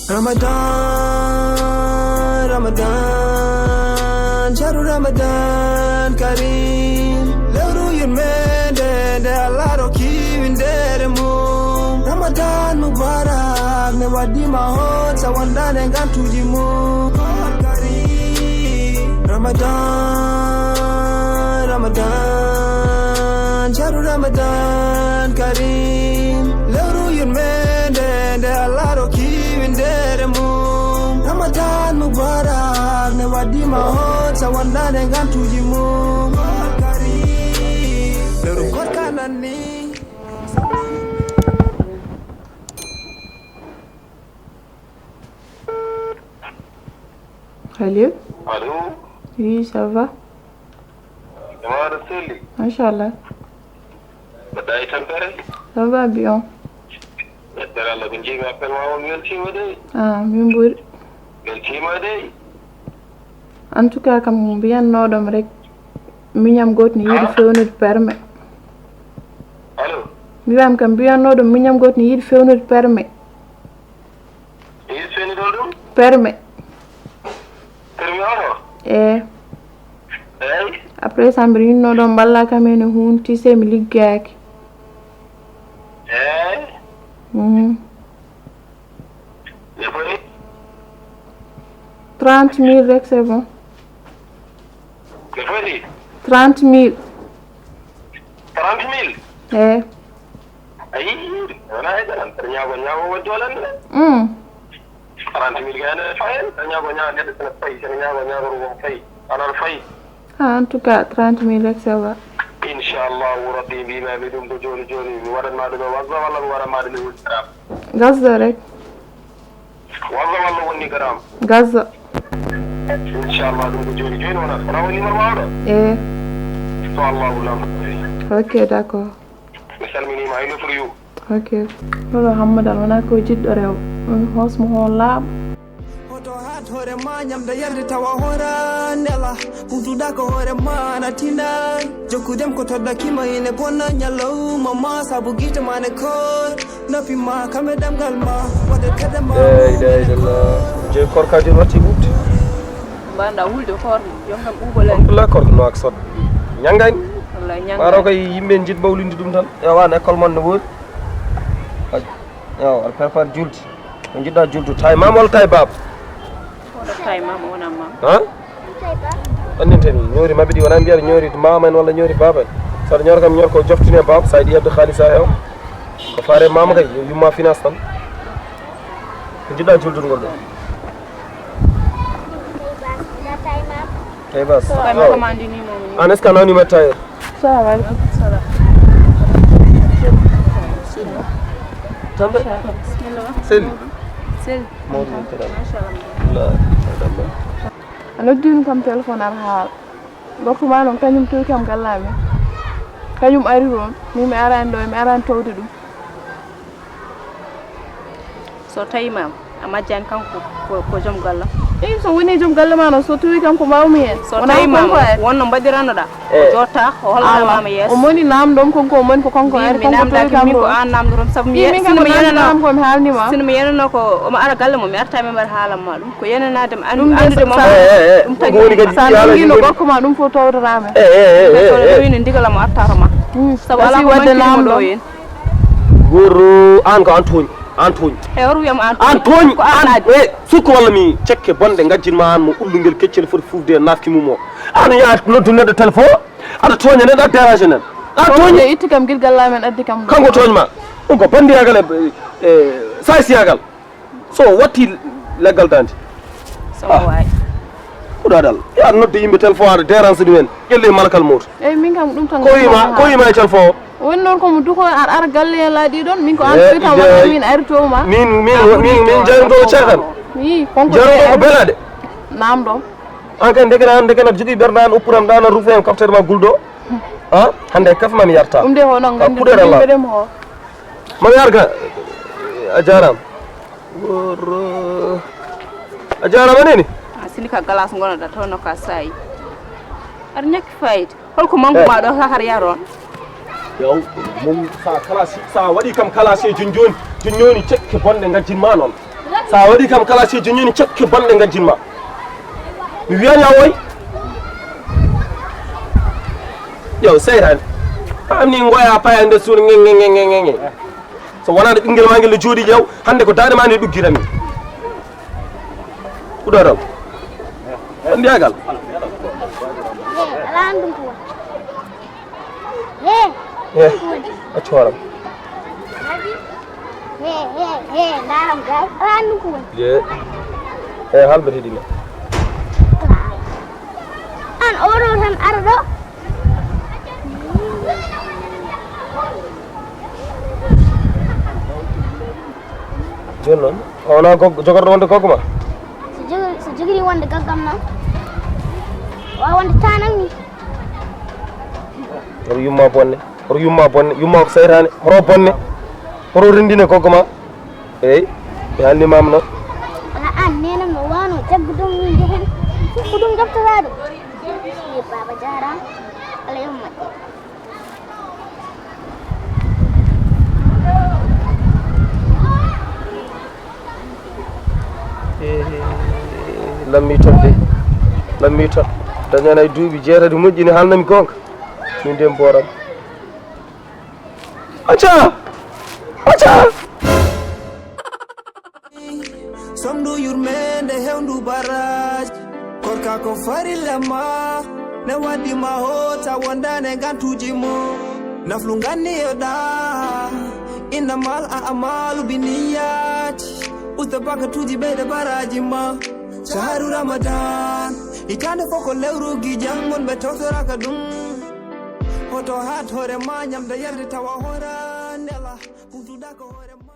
Ramadan, Ramadan, Shahru Ramadan Kareem. Lewru yurmende de Allah roki windere mum. Ramadan Mubarak ne wadi mahot sawanda ne gantuji mum. Kareem. Ramadan, Ramadan, Shahru Ramadan Kareem. Lewru yurmende de Allah roki windere mum. Ramadan Mubarak ne wadi mahot sawanda ne gantuji mum. Kareem. Lewru korkanani. Allô? Allô? Oui, ça va? Comment est-ce? Inch'Allah. Badai tempere? Ça va bien. Yaddara Allah bin jimi appel ma on weltima de. Ah, min ɓuri. Weltima de. En tout cas kam mbiyannoɗom rek miñam goto ne yiɗi fewnude permis. Allô? Mbiyam kam mbiyannoɗom miñam goto ne yiɗi fewnude permis. Yiɗi fewnude ɗum? Permis. Permis omo? Eyi. Eyi? Après ça mbiɗa yinnoɗon mballa kam ene hunti se mi liggaki. Eyi? Ne foti? 30 000 rek c'est bon. Ne foti? 30 000. 30 000? Eyi. Ayi, wona heɗanan ñaago wonti walande. 30 000 gane fayen ñaago neɗɗo sene fayi sene ñaago ko fayi anan fayi. Ah, en tout cas 30 000 rek ça va. Inchallahu rabbi mbimaɓe ɗum ɗo joni mi waɗanma ɗum e wasa walla mi waɗanma ɗum e wultiram? Gazza rek. Wasa walla wonni garam? Gazza. Inchallah ɗum ɗo joni wona wona woni numéro mawɗo? Eyi. So Allahu lamɗo. Ok, d'accord. Mi salminima I love you. Ok. Lolo Hammadan wona ko jiɗɗo rew. Hosmo hon laaɓa. Hoto hat hore ma nyamda yarde tawa hora nela. Hutuda ko hore ma natina. Jokudem ko toddakima ine bonna nyalawma ma sabu gite mane ko. Nafi ma kame damgal ma wade kede ma. Je korkaji wati ɓuɓde mbanda wulde korno jomtam ɓuuɓolani alhamdulillah korno ak sod ñangani wallahi ɓaro koye yimɓe jiɗ bawlinde ɗum tan ƴewan école mon ne woodi yo aɗa prépare julde ko jiɗɗa julde tay mama walla tay baba oɗo tay mama wona mama han andinteni ñoori mabɓe ɗi wona mbiyata ñoori mama en walla ñoori baba en saɗa ñoora kam ñoor ko joftine baba sa yiɗi hebde haalisa heew ko faare mama kay yo yumma finance tan ko jiɗɗa juldugol ɗo tawi bas an est ce que a nawnima tailleur Salamu alaikum. tambe selli selli mawɗum teɗal A noddino kam téléphone ar haala. Gorko ma noon kañum towi kam gallami. Kañum ari toon min mi arani ɗo mi arani towde ɗum. so tawi mama a majjani kanko ko joom gallam Eyi so woni joom galle ma noon so towi kam ko mawmi hen. so tawi mama wonno mbaɗiranoɗa o jotta o hollata mama yeeso O moni namdom konko o moni ko kanko ari mi konko towi namdaki kam min ko ɗo. an namdorom saabu mi Min kam ko namdam ko mi haalnima. sino mi yenano ko omo ara galle mo mi arta mi mbaɗa haalanma ɗum ko yenanade mi Ɗum andude mo ɗum tagi woni kadi sa nanguino gorko ma ɗum fof towdorama. so rewino ndigala mo artata ma sabu ala ko wadde mankimo namdom. ɗo yen goro an ko an tooñi e oto wiyama an tooñi an sukko walla mi cekke bonɗe gajjinma an mo ullugel keccel foti fufde e nafki mum o aɗa yaa noddu neɗɗo téléphone aɗa tooña neɗɗo aɗa dérange neɗɗo an tooñi Tooñi itti kam guil gallamen addi kam. kanko tooñma ɗum ko bandiyagal e saysiyagal so watti leggal dande somo wawi kuɗa dal ya nodde yimɓe téléphone aɗa dérange ɗumen ƴelle malakal moto Eyi min kam ɗum tan. ko wima e téléphone o Woni noon komo duko ar ara galle en laaɗi ɗon min ko an towi kam wona min ari towma. min jaynotoɗo ceekan Yi konko jarnoɗo ko belade namdom. an kay ndekena jogui ɓerɗe an uppuram ɗana ruufe en captere ma gulɗo ha hande kafma mi yarta Ɗum de hono gandi puɗerema ho. mami arga a jarama woro a jarama neni sini ka galas gonoɗa tawno ka sayi aɗa ñakki fayida holko manque ma ɗo har yaron yow mum sa waɗi kam classe joni cekke bonɗe gajjinma noon sa waɗi kam kala si joni cakke bonɗe gaddinma mi wiyani a woy yow seytani amni goya paya nde suudu ngenge so wonade ɓinguel ma guel jooɗi ƴeew hande ko dande ma nde ɗuggirami kuɗo raw on mbiyagal ala andum ko accu horam ndaram gal ala andum ko halɓe heeɗima an oɗo tan ara ɗo joni noon wona jogorɗo wonde goggo ma so jogori wonde gaggam noon wawa wonde tanan ni oto yumma bonne yumma ko seytani horo bonne horo rendine goggo ma eyyi mi haldimama noon ala an nenam no wano jaggudum min jehen ko ɗum joftata ɗum baba jaram ala yumma lammi ton dañani ay duuɓi jeetati moƴƴini haalnami gonga min de mboram acca somdu yurmende hewndu baraj korka ko farilema ne waddima hota wondane gantuji mo naflu ganniyoɗa innamal a'malu biniyati usta bakatuji ɓeyde baraji ma shahru ramadan hitande fof ko lewrugi jangol ɓe tawtoraka ɗum hoto hat hoore ma ñamde yarde tawa hora ndela hutuɗa ko hoore ma